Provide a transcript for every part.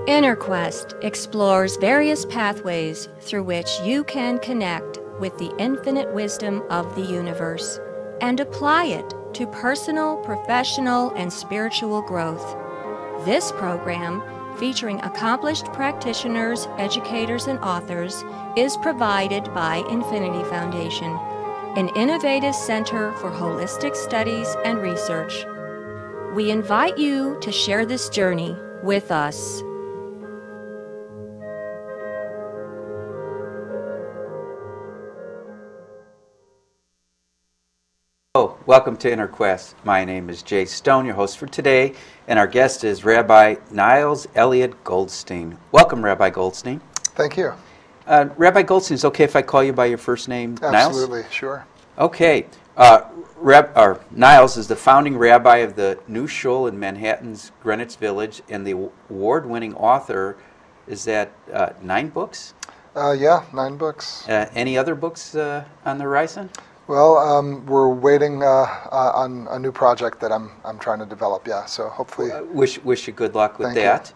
InnerQuest explores various pathways through which you can connect with the infinite wisdom of the universe and apply it to personal, professional, and spiritual growth. This program, featuring accomplished practitioners, educators, and authors, is provided by Infinity Foundation, an innovative center for holistic studies and research. We invite you to share this journey with us. Welcome to InnerQuest. My name is Jay Stone, your host for today, and our guest is Rabbi Niles Elliott Goldstein. Welcome, Rabbi Goldstein. Thank you. Rabbi Goldstein, is it okay if I call you by your first name, Niles? Absolutely, sure. Okay. Niles is the founding rabbi of the New Shul in Manhattan's Greenwich Village, and the award-winning author. Is that 9 books? Yeah, 9 books. Any other books on the horizon? Well, we're waiting on a new project that I'm trying to develop. Yeah, so hopefully. Wish you good luck with Thank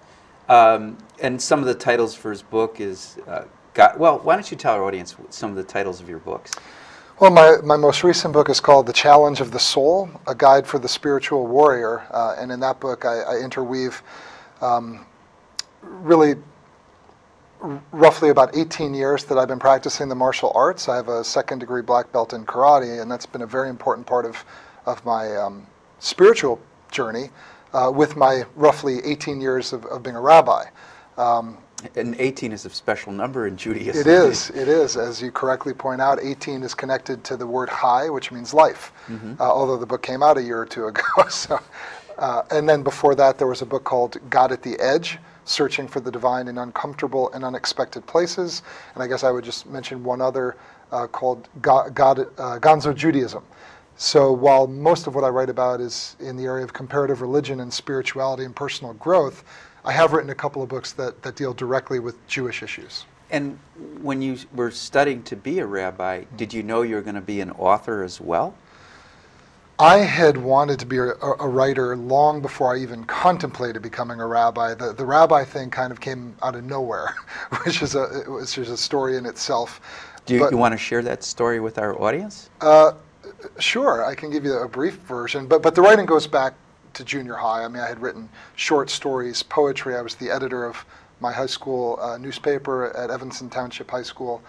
that. And some of the titles for his book is well. Why don't you tell our audience some of the titles of your books? Well, my most recent book is called The Challenge of the Soul: A Guide for the Spiritual Warrior, and in that book I interweave really roughly about 18 years that I've been practicing the martial arts. I have a 2nd-degree black belt in karate, and that's been a very important part of my spiritual journey with my roughly 18 years of being a rabbi. And 18 is a special number in Judaism. It is. As you correctly point out, 18 is connected to the word Chai, which means life, although the book came out a year or two ago. So, and then before that, there was a book called God at the Edge, Searching for the Divine in Uncomfortable and Unexpected Places. And I guess I would just mention one other called Gonzo Judaism. So while most of what I write about is in the area of comparative religion and spirituality and personal growth, I have written a couple of books that deal directly with Jewish issues. And when you were studying to be a rabbi, did you know you were going to be an author as well? I had wanted to be a writer long before I even contemplated becoming a rabbi. The rabbi thing kind of came out of nowhere, which is a story in itself. Do you want to share that story with our audience? Sure, I can give you a brief version, but the writing goes back to junior high. I mean, I had written short stories, poetry. I was the editor of my high school newspaper at Evanston Township High School.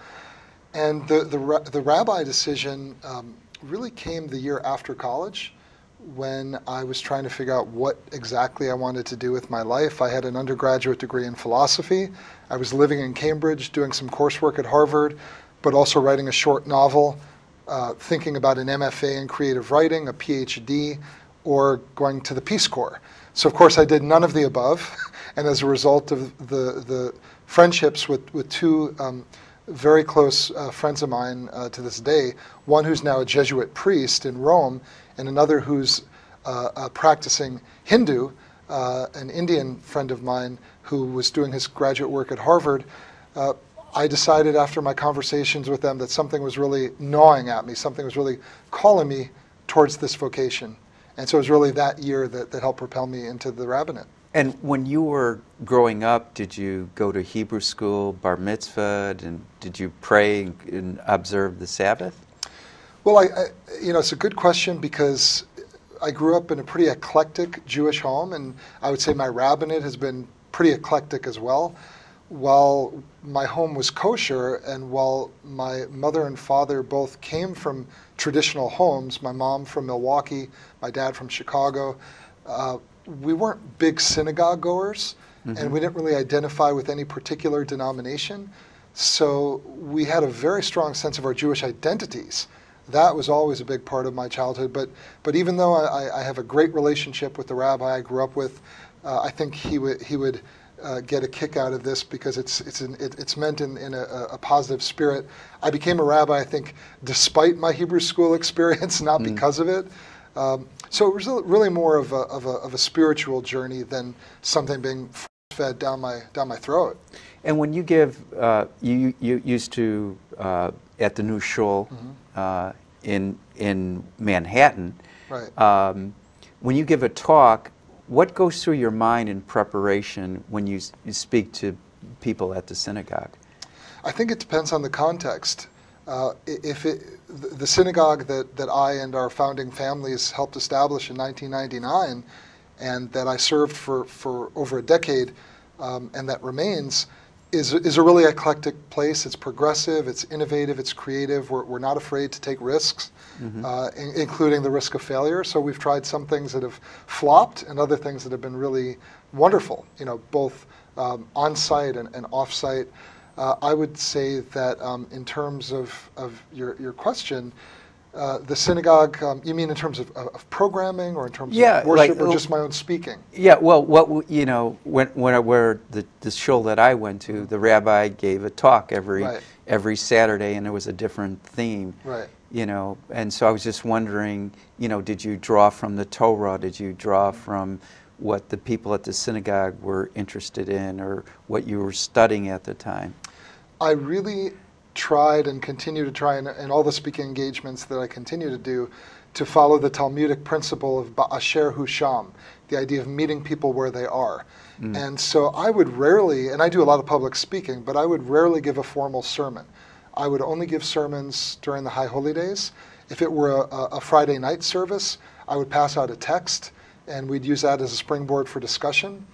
And the rabbi decision really came the year after college, when I was trying to figure out what exactly I wanted to do with my life. I had an undergraduate degree in philosophy. I was living in Cambridge, doing some coursework at Harvard, but also writing a short novel, thinking about an MFA in creative writing, a PhD, or going to the Peace Corps. So of course I did none of the above, and as a result of the friendships with 2 very close friends of mine to this day, one who's now a Jesuit priest in Rome, and another who's a practicing Hindu, an Indian friend of mine who was doing his graduate work at Harvard. I decided after my conversations with them that something was really gnawing at me, something was really calling me towards this vocation. And so it was really that year that helped propel me into the rabbinate. And when you were growing up, did you go to Hebrew school, bar mitzvah, and did you pray and observe the Sabbath? Well, it's a good question, because I grew up in a pretty eclectic Jewish home, and I would say my rabbinate has been pretty eclectic as well. While my home was kosher, and while my mother and father both came from traditional homes, my mom from Milwaukee, my dad from Chicago, we weren't big synagogue goers, and we didn't really identify with any particular denomination. So we had a very strong sense of our Jewish identities. That was always a big part of my childhood. But even though I have a great relationship with the rabbi I grew up with, I think he would get a kick out of this, because it's meant in a positive spirit. I became a rabbi, I think, despite my Hebrew school experience, not because of it. So it was really more of a spiritual journey than something being fed down my throat. And when you give, you used to at the New Shul in Manhattan. Right. When you give a talk, What goes through your mind in preparation when you speak to people at the synagogue? I think it depends on the context. The synagogue that I and our founding families helped establish in 1999, and that I served for over a decade, and that remains, is a really eclectic place. It's progressive, it's innovative, it's creative. We're not afraid to take risks, including the risk of failure. So we've tried some things that have flopped and other things that have been really wonderful, both on-site and off-site. I would say that in terms of your question, the synagogue, you mean in terms of programming, or in terms of worship, or just my own speaking? Yeah, well, where the show that I went to, the rabbi gave a talk every Saturday, and there was a different theme. Right. And so I was just wondering, did you draw from the Torah? Did you draw from what the people at the synagogue were interested in, or what you were studying at the time? I really tried and continue to try in all the speaking engagements that I continue to do, to follow the Talmudic principle of Ba'asher Hu Sham, the idea of meeting people where they are. And so I would rarely, and I do a lot of public speaking, but I would rarely give a formal sermon. I would only give sermons during the High Holy Days. If it were a Friday night service, I would pass out a text, and we'd use that as a springboard for discussion.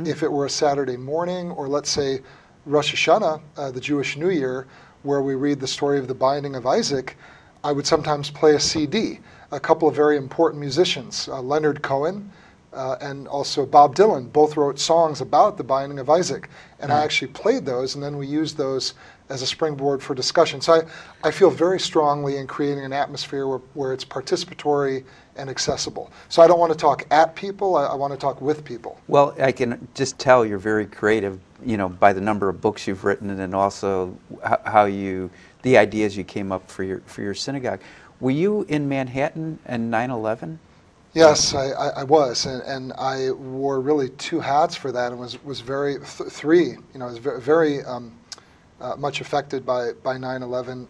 If it were a Saturday morning, or let's say Rosh Hashanah, the Jewish New Year, where we read the story of the binding of Isaac, I would sometimes play a CD. A couple of very important musicians, Leonard Cohen and also Bob Dylan, both wrote songs about the binding of Isaac. And I actually played those, and then we used those as a springboard for discussion. So I feel very strongly in creating an atmosphere where it's participatory and accessible. So I don't want to talk at people, I want to talk with people. Well, I can just tell you're very creative, by the number of books you've written, and also how the ideas you came up for your synagogue. Were you in Manhattan in 9/11? Yes, I was, and I wore really two hats for that, and was very three. I was very much affected by 9/11.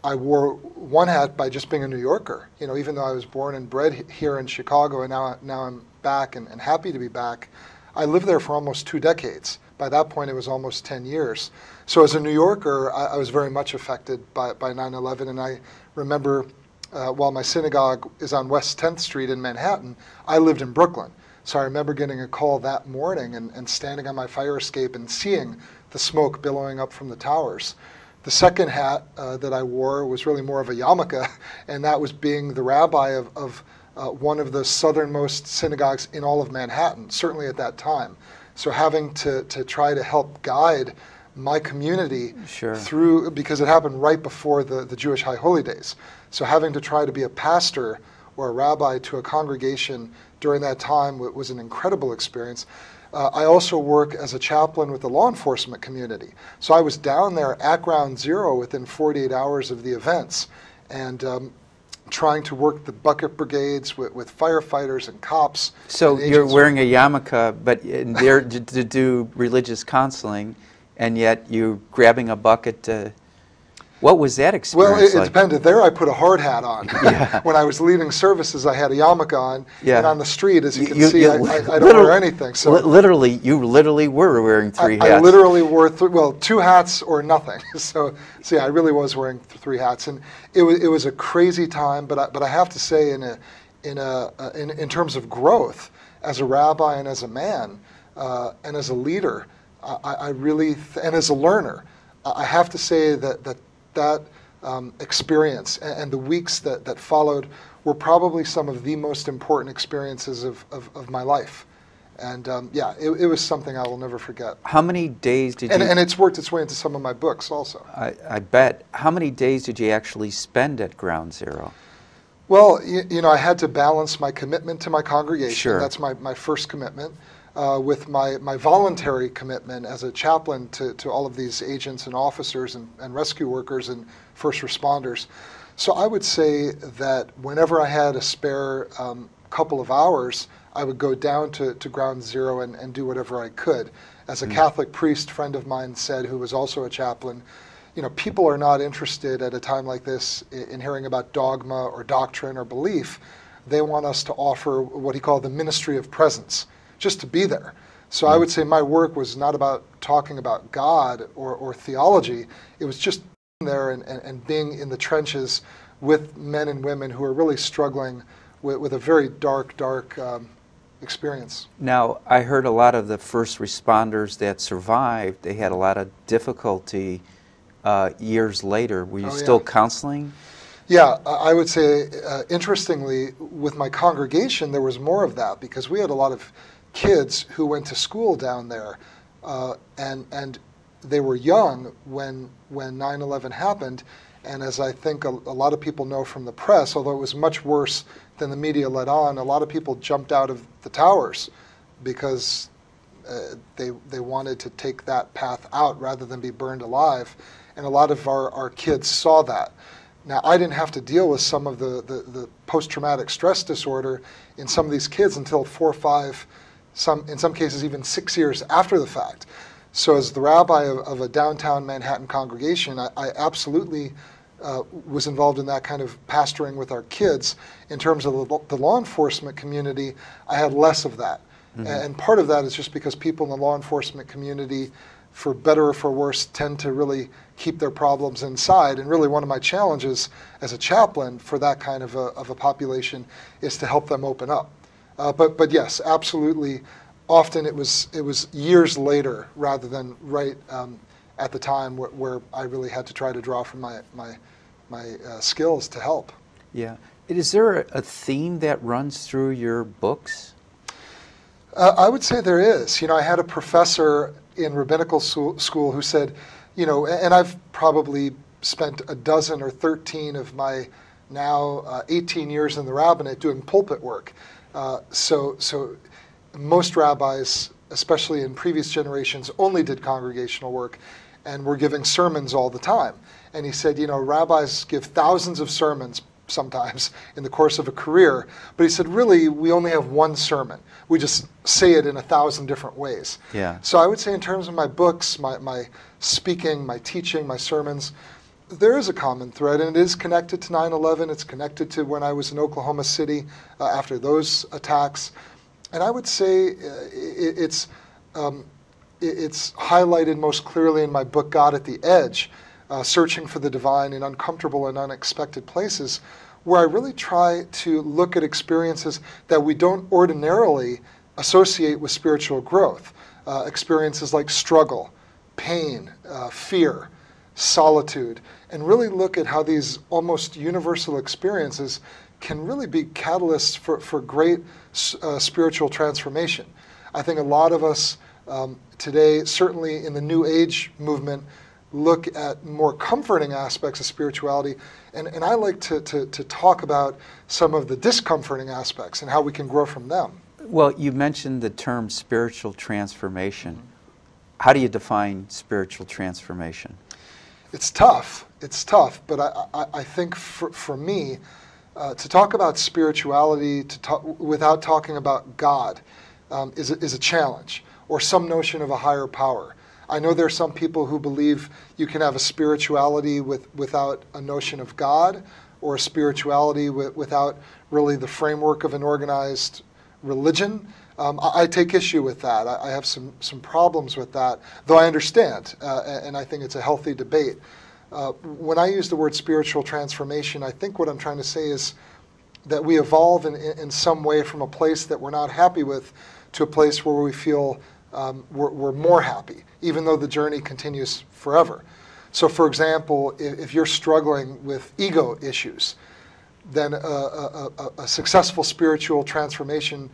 I wore one hat by just being a New Yorker. Even though I was born and bred here in Chicago, and now I'm back and happy to be back. I lived there for almost 2 decades. By that point, it was almost 10 years. So as a New Yorker, I was very much affected by 9/11, and I remember while my synagogue is on West 10th Street in Manhattan, I lived in Brooklyn. So I remember getting a call that morning and standing on my fire escape and seeing the smoke billowing up from the towers. The second hat that I wore was really more of a yarmulke, and that was being the rabbi of one of the southernmost synagogues in all of Manhattan, certainly at that time. So having to try to help guide my community through, because it happened right before the Jewish High Holy Days. So having to try to be a pastor or a rabbi to a congregation during that time was an incredible experience. I also work as a chaplain with the law enforcement community. So I was down there at ground zero within 48 hours of the events, and trying to work the bucket brigades with firefighters and cops. So you're wearing a yarmulke, but there to do religious counseling, and yet you're grabbing a bucket to... What was that experience Well, it depended. There I put a hard hat on. When I was leading services, I had a yarmulke on, and on the street, as you can see, I don't wear anything. So you literally were wearing 3 hats. I literally wore 2 hats or nothing. So yeah, I really was wearing 3 hats, and it was a crazy time. But I have to say, in terms of growth as a rabbi and as a man and as a leader, I really and as a learner, I have to say that experience and the weeks that followed were probably some of the most important experiences of my life. And yeah, it was something I will never forget. How many days did you... And it's worked its way into some of my books also. I bet. How many days did you actually spend at Ground Zero? Well, I had to balance my commitment to my congregation. That's my first commitment. With my voluntary commitment as a chaplain to all of these agents and officers and rescue workers and first responders. So I would say that whenever I had a spare couple of hours, I would go down to Ground Zero and do whatever I could. As a Catholic priest friend of mine said, who was also a chaplain, people are not interested at a time like this in hearing about dogma or doctrine or belief. They want us to offer what he called the ministry of presence. just to be there. So I would say my work was not about talking about God or theology. It was just being there and being in the trenches with men and women who are really struggling with a very dark experience. Now, I heard a lot of the first responders that survived, they had a lot of difficulty years later. Were you still counseling? Yeah, I would say, interestingly, with my congregation, there was more of that because we had a lot of kids who went to school down there, and they were young when 9/11 happened. And as I think a lot of people know from the press, although it was much worse than the media let on, a lot of people jumped out of the towers because they wanted to take that path out rather than be burned alive. And a lot of our kids saw that. Now, I didn't have to deal with some of the post-traumatic stress disorder in some of these kids until 4 or 5, in some cases even 6 years after the fact. So as the rabbi of a downtown Manhattan congregation, I absolutely was involved in that kind of pastoring with our kids. In terms of the law enforcement community, I had less of that. Mm-hmm. And part of that is just because people in the law enforcement community, for better or for worse, tend to really keep their problems inside. And really one of my challenges as a chaplain for that kind of a population is to help them open up. But yes, absolutely. Often it was years later rather than right at the time where I really had to try to draw from my skills to help. Yeah. Is there a theme that runs through your books? I would say there is. I had a professor in rabbinical school who said, and I've probably spent a dozen or 13 of my now 18 years in the rabbinate doing pulpit work. So most rabbis, especially in previous generations, only did congregational work and were giving sermons all the time. And he said, rabbis give thousands of sermons sometimes in the course of a career, but he said, really, we only have one sermon. We just say it in 1,000 different ways. Yeah. So I would say in terms of my books, my speaking, my teaching, my sermons, there is a common thread, and it is connected to 9/11. It's connected to when I was in Oklahoma City after those attacks. And I would say it's highlighted most clearly in my book, God at the Edge, Searching for the Divine in Uncomfortable and Unexpected Places, where I really try to look at experiences that we don't ordinarily associate with spiritual growth. Experiences like struggle, pain, fear, solitude, and really look at how these almost universal experiences can really be catalysts for great spiritual transformation. I think a lot of us today, certainly in the New Age movement, look at more comforting aspects of spirituality, and I like to talk about some of the discomforting aspects and how we can grow from them. Well, you mentioned the term spiritual transformation. How do you define spiritual transformation? It's tough, but I think for me, to talk about spirituality without talking about God is a challenge, or some notion of a higher power. I know there are some people who believe you can have a spirituality without a notion of God, or a spirituality without really the framework of an organized religion. I take issue with that. I have some problems with that, though I understand, and I think it's a healthy debate. When I use the word spiritual transformation, I think what I'm trying to say is that we evolve in some way from a place that we're not happy with to a place where we feel we're more happy, even though the journey continues forever. So for example, if you're struggling with ego issues, then a successful spiritual transformation,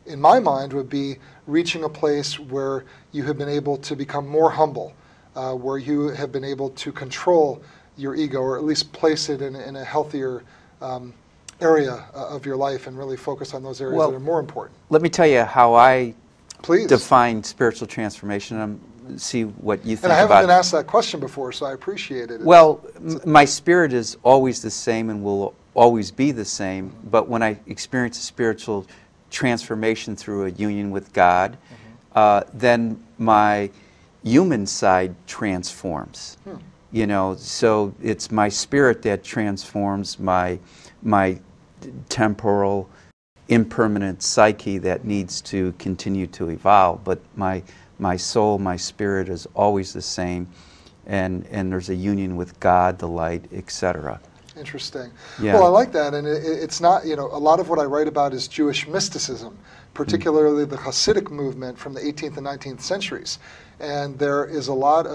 in my mind, would be reaching a place where you have been able to become more humble, where you have been able to control your ego, or at least place it in a healthier area of your life, and really focus on those areas that are more important. Let me tell you how I Please define spiritual transformation, and see what you think about it. And I haven't been asked that question before, so I appreciate it. Well, my spirit is always the same and will always be the same, but when I experience a spiritual transformation through a union with God, then my human side transforms. So it's my spirit that transforms my temporal impermanent psyche that needs to continue to evolve, but my soul, my spirit is always the same, and there's a union with God, the light, etc. Interesting. Yeah. Well, I like that, and it's not, a lot of what I write about is Jewish mysticism, particularly the Hasidic movement from the 18th and 19th centuries, and there are a lot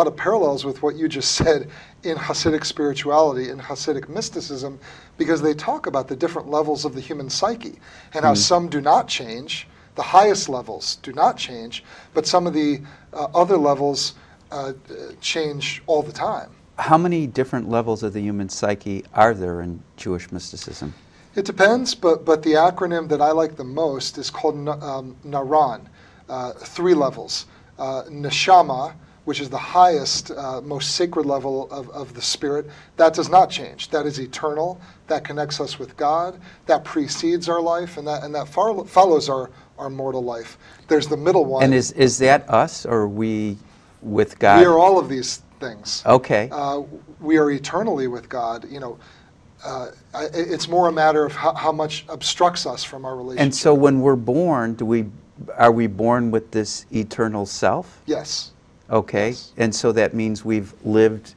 of parallels with what you just said in Hasidic spirituality, in Hasidic mysticism, because they talk about the different levels of the human psyche and how some do not change. The highest levels do not change, but some of the other levels change all the time. How many different levels of the human psyche are there in Jewish mysticism? It depends, but the acronym that I like the most is called Naran, 3 levels. Neshama, which is the highest, most sacred level of the spirit, that does not change. That is eternal. That connects us with God. That precedes our life, and that follows our mortal life. There's the middle one. And is that us, or are we with God? We are all of these things. Okay. We are eternally with God. It's more a matter of how much obstructs us from our relationship. And so when we're born, are we born with this eternal self? Yes. Okay. Yes. And so that means we've lived,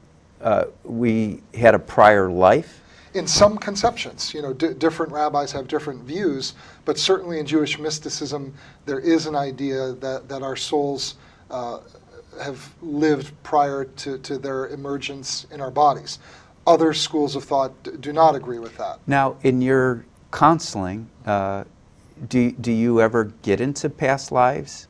we had a prior life? In some conceptions, different rabbis have different views, but certainly in Jewish mysticism, there is an idea that our souls have lived prior to their emergence in our bodies. Other schools of thought do not agree with that. Now, in your counseling, do you ever get into past lives?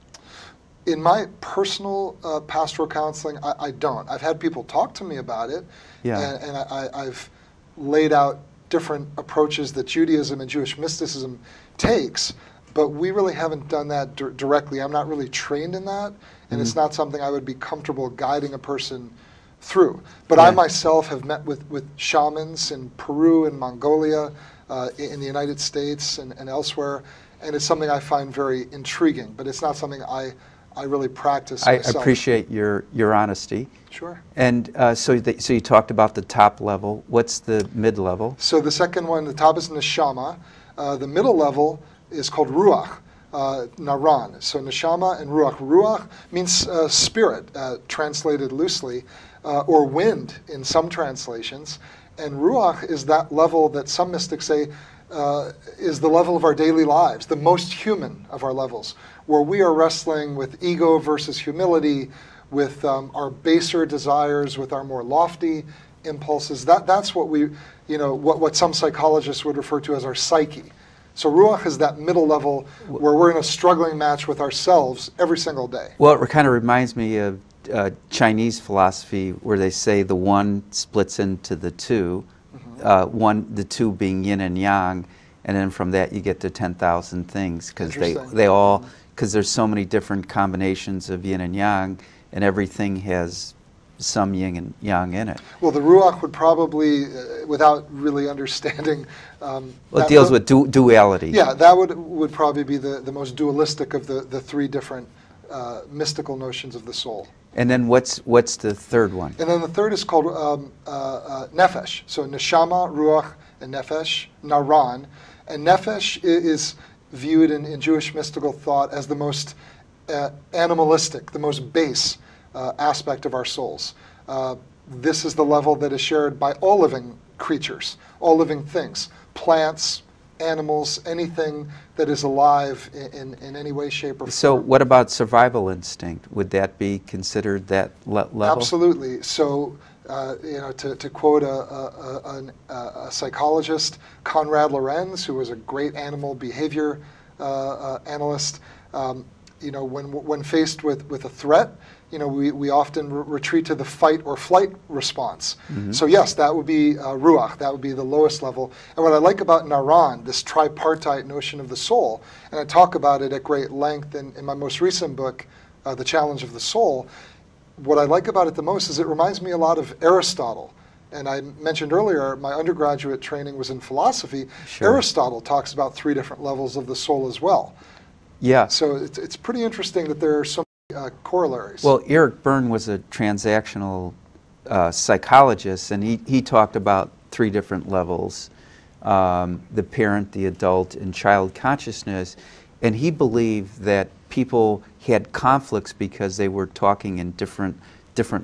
In my personal pastoral counseling, I don't. I've had people talk to me about it, and I've laid out different approaches that Judaism and Jewish mysticism takes, but we really haven't done that directly. I'm not really trained in that, and it's not something I would be comfortable guiding a person through. But I myself have met with shamans in Peru and Mongolia, in the United States and elsewhere, and it's something I find very intriguing, but it's not something I really practice myself. I appreciate your honesty. Sure. And so you talked about the top level. What's the mid-level? So the second one, the top is Neshama. The middle level is called Ruach, Naran. So Neshama and Ruach. Ruach means spirit, translated loosely, or wind in some translations. And Ruach is that level that some mystics say is the level of our daily lives, the most human of our levels, where we are wrestling with ego versus humility, with our baser desires, with our more lofty impulses. That's what what some psychologists would refer to as our psyche. So Ruach is that middle level where we're in a struggling match with ourselves every single day. Well, it kind of reminds me of Chinese philosophy, where they say the one splits into the two, the two being yin and yang, and then from that you get to 10,000 things, because because there's so many different combinations of yin and yang, and everything has some yin and yang in it. Well, the Ruach would probably, without really understanding... it deals with duality. Yeah, that would probably be the most dualistic of the 3 different mystical notions of the soul. And then what's the third one? And then the third is called Nefesh. So Neshama, Ruach, and Nefesh, Naran. And Nefesh is viewed in Jewish mystical thought as the most animalistic, the most base aspect of our souls. This is the level that is shared by all living creatures, all living things, plants, animals, anything that is alive in any way, shape, or form. So what about survival instinct? Would that be considered that level? Absolutely. So, to quote a psychologist, Conrad Lorenz, who was a great animal behavior analyst, when faced with a threat, we often retreat to the fight or flight response. So yes, that would be Ruach, that would be the lowest level. And what I like about Naran, this tripartite notion of the soul, and I talk about it at great length in my most recent book, The Challenge of the Soul, what I like about it the most is it reminds me a lot of Aristotle. And I mentioned earlier, my undergraduate training was in philosophy. Sure. Aristotle talks about 3 different levels of the soul as well. Yeah. So it's pretty interesting that there are so many corollaries. Well, Eric Berne was a transactional psychologist, and he talked about 3 different levels the parent, the adult, and child consciousness, and he believed that people had conflicts because they were talking in different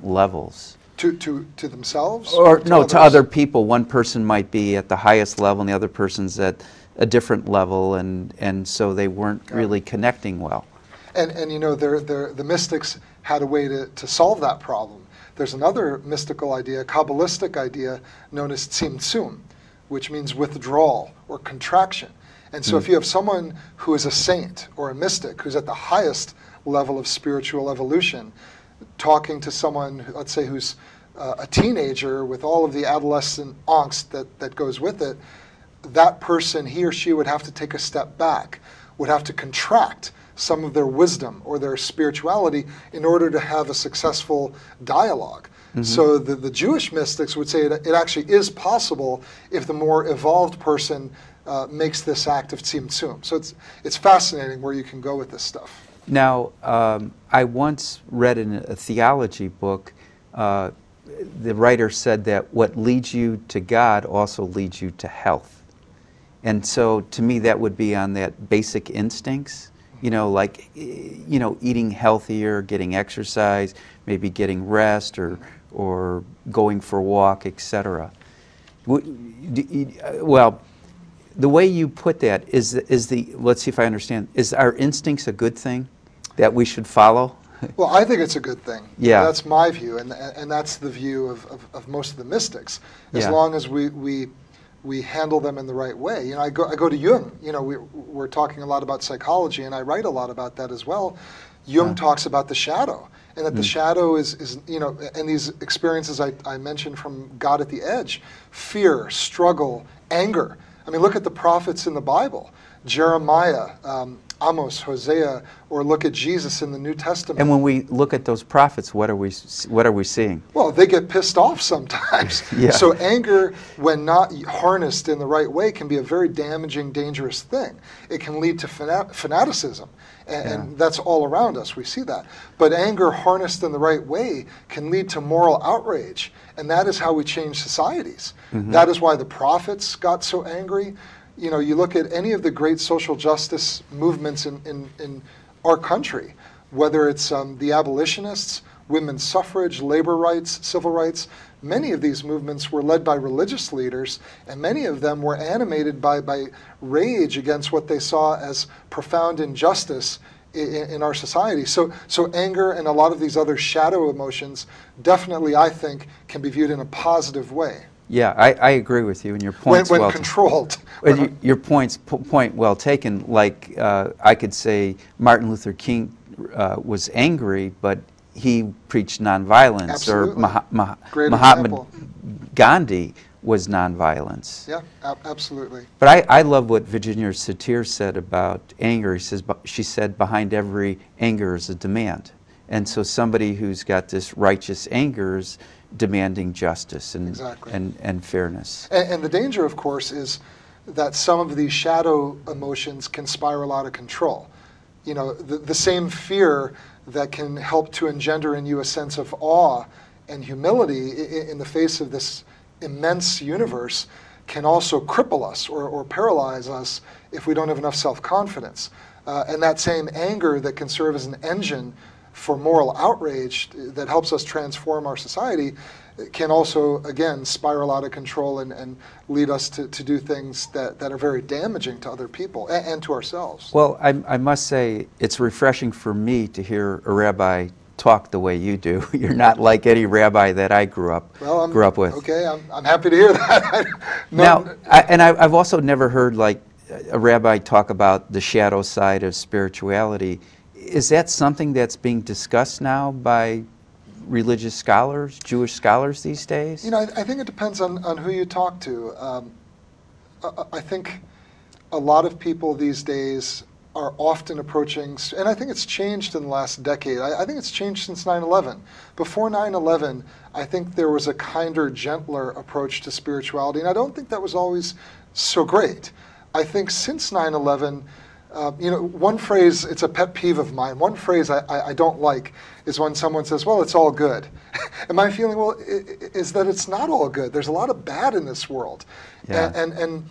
levels. To themselves? Or no, others? to other people. One person might be at the highest level and the other person's at a different level, and so they weren't really connecting well. And you know, the mystics had a way to solve that problem. There's another mystical idea, Kabbalistic idea, known as tzimtzum, which means withdrawal or contraction. And so if you have someone who is a saint or a mystic who's at the highest level of spiritual evolution, talking to someone, let's say, who's a teenager with all of the adolescent angst that goes with it, that person, he or she would have to take a step back, would have to contract some of their wisdom or their spirituality in order to have a successful dialogue. So the Jewish mystics would say it actually is possible if the more evolved person makes this act of tzimtzum. So it's fascinating where you can go with this stuff. Now, I once read in a theology book, the writer said that what leads you to God also leads you to health. And so to me that would be on that basic instincts, you know, like, you know, eating healthier, getting exercise, maybe getting rest or going for a walk, etc. Well, the way you put that is let's see if I understand, is our instincts a good thing that we should follow? Well, I think it's a good thing. Yeah. That's my view, and that's the view of most of the mystics. As Yeah. long as we handle them in the right way. You know, I go to Jung. You know, we're talking a lot about psychology, and I write a lot about that as well. Jung talks about the shadow, and that the shadow is, you know, and these experiences I mentioned from God at the edge, fear, struggle, anger. I mean, look at the prophets in the Bible, Jeremiah, Amos, Hosea, or look at Jesus in the New Testament. And when we look at those prophets, what are we seeing? Well, they get pissed off sometimes. Yeah. So anger, when not harnessed in the right way, can be a very damaging, dangerous thing. It can lead to fanaticism, and that's all around us. We see that. But anger harnessed in the right way can lead to moral outrage, and that is how we change societies. That is why the prophets got so angry. You know, you look at any of the great social justice movements in our country, whether it's the abolitionists, women's suffrage, labor rights, civil rights, many of these movements were led by religious leaders, and many of them were animated by rage against what they saw as profound injustice in our society. So anger and a lot of these other shadow emotions definitely, I think, can be viewed in a positive way. Yeah, I agree with you, and your point's when well controlled. your point well taken. Like I could say, Martin Luther King was angry, but he preached nonviolence. Absolutely. Or Great Mahatma example. Gandhi was nonviolence. Yeah, absolutely. But I love what Virginia Satir said about anger. She said, behind every anger is a demand. And so somebody who's got this righteous anger is demanding justice and fairness. And the danger, of course, is that some of these shadow emotions can spiral out of control. You know, the same fear that can help to engender in you a sense of awe and humility in the face of this immense universe can also cripple us or paralyze us if we don't have enough self-confidence. And that same anger that can serve as an engine for moral outrage that helps us transform our society can also, again, spiral out of control and lead us to do things that are very damaging to other people and to ourselves. Well, I must say it's refreshing for me to hear a rabbi talk the way you do. You're not like any rabbi that I grew up with. Okay, I'm happy to hear that. I've also never heard like a rabbi talk about the shadow side of spirituality. Is that something that's being discussed now by religious scholars, Jewish scholars these days? You know, I think it depends on who you talk to. I think a lot of people these days are often approaching, and I think it's changed in the last decade. I think it's changed since 9/11. Before 9/11, I think there was a kinder, gentler approach to spirituality, and I don't think that was always so great. I think since 9/11, you know, one phrase, it's a pet peeve of mine, one phrase I don't like is when someone says, well, it's all good. And my feeling, well, is that it's not all good. There's a lot of bad in this world. Yeah. And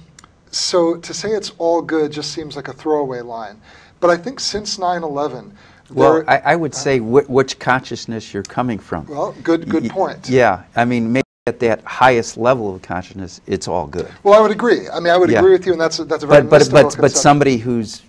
So to say it's all good just seems like a throwaway line. But I think since 9/11, well, I would say which consciousness you're coming from. Well, good point. Yeah, I mean, maybe at that highest level of consciousness, it's all good. Well, I would agree. I mean, I would agree with you, and that's a very mystical conception. But somebody who's,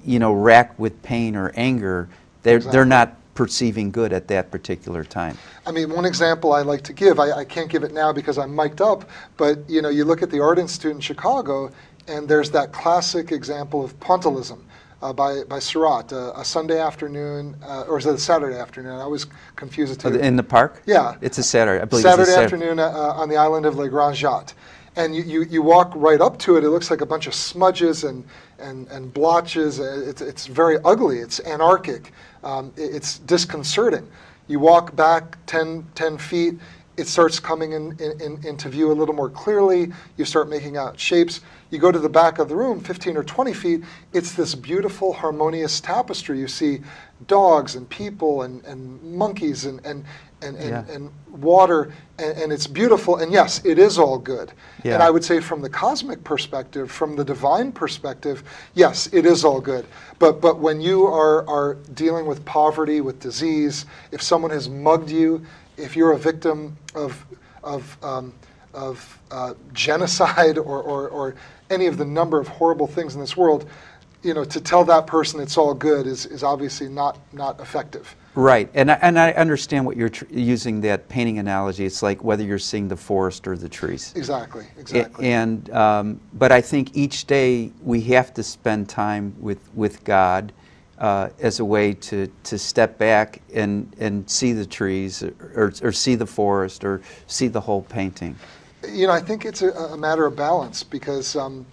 racked with pain or anger, they're not perceiving good at that particular time. I mean, one example I like to give, I can't give it now because I'm mic'd up, but you look at the Art Institute in Chicago, and there's that classic example of pointillism. By Surratt, a Sunday afternoon, or is it a Saturday afternoon? I was confused too. In the park? Yeah. It's a Saturday, I believe. Saturday afternoon on the island of Les Grands Jattes. And you walk right up to it, it looks like a bunch of smudges and blotches. It's very ugly, it's anarchic, it's disconcerting. You walk back 10 feet, it starts coming into view a little more clearly. You start making out shapes. You go to the back of the room, 15 or 20 feet, it's this beautiful, harmonious tapestry. You see dogs and people and monkeys and water, and it's beautiful. And yes, it is all good. Yeah. And I would say from the cosmic perspective, from the divine perspective, yes, it is all good. But when you are dealing with poverty, with disease, if someone has mugged you, if you're a victim of genocide or any of the number of horrible things in this world, to tell that person it's all good is obviously not effective. Right, and I understand what you're using that painting analogy. It's like whether you're seeing the forest or the trees. Exactly. But I think each day we have to spend time with God as a way to step back and see the trees or see the forest or see the whole painting. I think it's a matter of balance because, a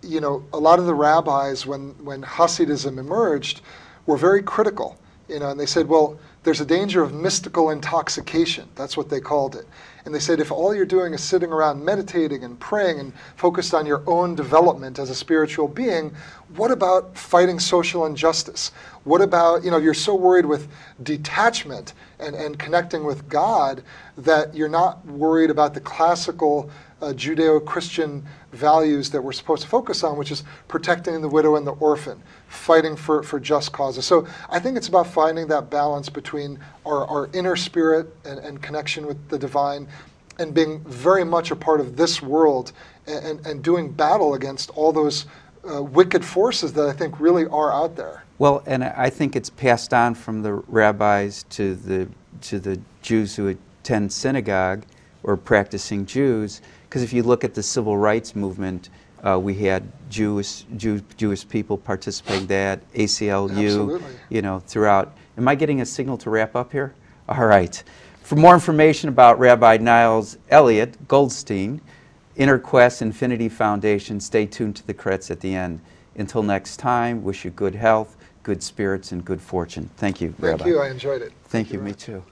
lot of the rabbis, when Hasidism emerged, were very critical, and they said, well, there's a danger of mystical intoxication. That's what they called it. And they said, if all you're doing is sitting around meditating and praying and focused on your own development as a spiritual being, what about fighting social injustice? What about, you're so worried with detachment and connecting with God that you're not worried about the classical Judeo-Christian values that we're supposed to focus on, which is protecting the widow and the orphan, fighting for just causes. So I think it's about finding that balance between our inner spirit and connection with the divine and being very much a part of this world and doing battle against all those wicked forces that I think really are out there. Well, and I think it's passed on from the rabbis to the Jews who attend synagogue or practicing Jews. Because if you look at the civil rights movement, we had Jewish people participating in that, ACLU, Absolutely. Throughout. Am I getting a signal to wrap up here? All right. For more information about Rabbi Niles Elliott Goldstein, Inner Quest Infinity Foundation, stay tuned to the credits at the end. Until next time, wish you good health, good spirits, and good fortune. Thank you, Rabbi. Thank you. I enjoyed it. Thank you. Me too.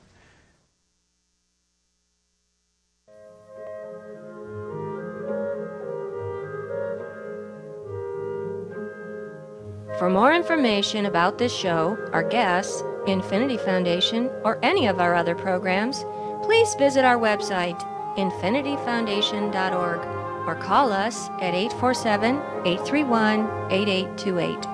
For more information about this show, our guests, Infinity Foundation, or any of our other programs, please visit our website, infinityfoundation.org, or call us at 847-831-8828.